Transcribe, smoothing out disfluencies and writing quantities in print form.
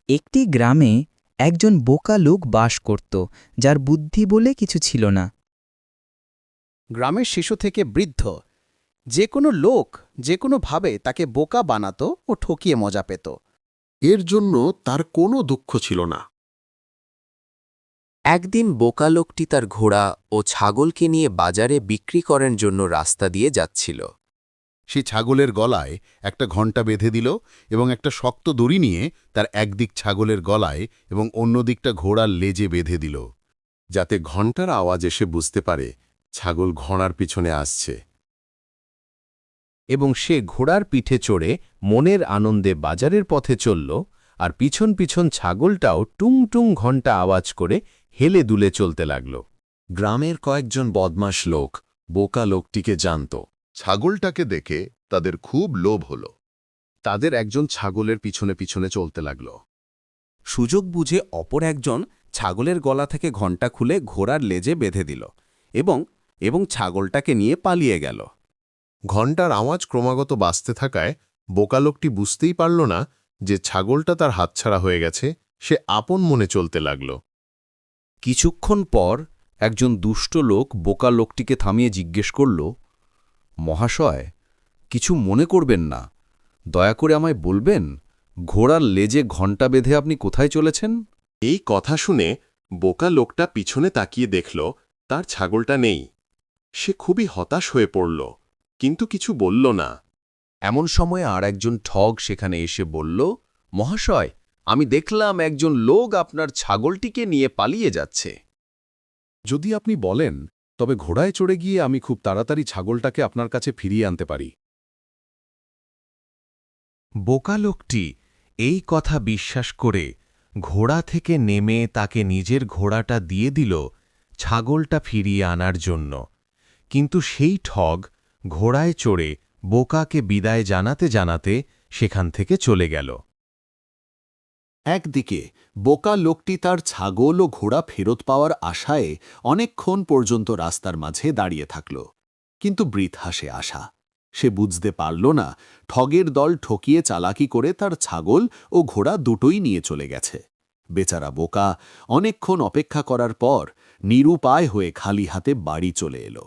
একটি গ্রামে একজন বোকা লোক বাস করত, যার বুদ্ধি বলে কিছু ছিল না। গ্রামের শিশু থেকে বৃদ্ধ যে কোনো লোক যে কোনোভাবে তাকে বোকা বানাতো ও ঠকিয়ে মজা পেত। এর জন্য তার কোনো দুঃখ ছিল না। একদিন বোকা লোকটি তার ঘোড়া ও ছাগলকে নিয়ে বাজারে বিক্রি করার জন্য রাস্তা দিয়ে যাচ্ছিল। সে ছাগলের গলায় একটা ঘণ্টা বেঁধে দিল এবং একটা শক্ত দড়ি নিয়ে তার একদিক ছাগলের গলায় এবং অন্য দিকটা ঘোড়ার লেজে বেঁধে দিল, যাতে ঘণ্টার আওয়াজ এসে বুঝতে পারে ছাগল ঘোড়ার পিছনে আসছে। এবং সে ঘোড়ার পিঠে চড়ে মনের আনন্দে বাজারের পথে চলল, আর পিছন পিছন ছাগলটাও টুং টুং ঘণ্টা আওয়াজ করে হেলে দুলে চলতে লাগল। গ্রামের কয়েকজন বদমাশ লোক বোকা লোকটিকে জানত। ছাগলটাকে দেখে তাদের খুব লোভ হল। তাদের একজন ছাগলের পিছনে পিছনে চলতে লাগল। সুযোগ বুঝে অপর একজন ছাগলের গলা থেকে ঘণ্টা খুলে ঘোড়ার লেজে বেঁধে দিল এবং ছাগলটাকে নিয়ে পালিয়ে গেল। ঘণ্টার আওয়াজ ক্রমাগত বাজতে থাকায় বোকা লোকটি বুঝতেই পারল না যে ছাগলটা তার হাতছাড়া হয়ে গেছে। সে আপন মনে চলতে লাগল। কিছুক্ষণ পর একজন দুষ্ট লোক বোকা লোকটিকে থামিয়ে জিজ্ঞেস করল, মহাশয়, কিছু মনে করবেন না, দয়া করে আমায় বলবেন, ঘোড়ার লেজে ঘণ্টা বেঁধে আপনি কোথায় চলেছেন? এই কথা শুনে বোকা লোকটা পিছনে তাকিয়ে দেখল তার ছাগলটা নেই। সে খুবই হতাশ হয়ে পড়ল, কিন্তু কিছু বলল না। এমন সময় আর একজন ঠগ সেখানে এসে বলল, মহাশয়, আমি দেখলাম একজন লোক আপনার ছাগলটিকে নিয়ে পালিয়ে যাচ্ছে। যদি আপনি বলেন, তবে ঘোড়ায় চড়ে গিয়ে আমি খুব তাড়াতাড়ি ছাগলটাকে আপনার কাছে ফিরিয়ে আনতে পারি। বোকা লোকটি এই কথা বিশ্বাস করে ঘোড়া থেকে নেমে তাকে নিজের ঘোড়াটা দিয়ে দিল ছাগলটা ফিরিয়ে আনার জন্য। কিন্তু সেই ঠগ ঘোড়ায় চড়ে বোকাকে বিদায় জানাতে জানাতে সেখান থেকে চলে গেল। একদিকে বোকা লোকটি তার ছাগল ও ঘোড়া ফেরত পাওয়ার আশায় অনেকক্ষণ পর্যন্ত রাস্তার মাঝে দাঁড়িয়ে থাকল, কিন্তু বৃথা সে আশা। সে বুঝতে পারল না ঠগের দল ঠকিয়ে চালাকি করে তার ছাগল ও ঘোড়া দুটোই নিয়ে চলে গেছে। বেচারা বোকা অনেকক্ষণ অপেক্ষা করার পর নিরুপায় হয়ে খালি হাতে বাড়ি চলে এলো।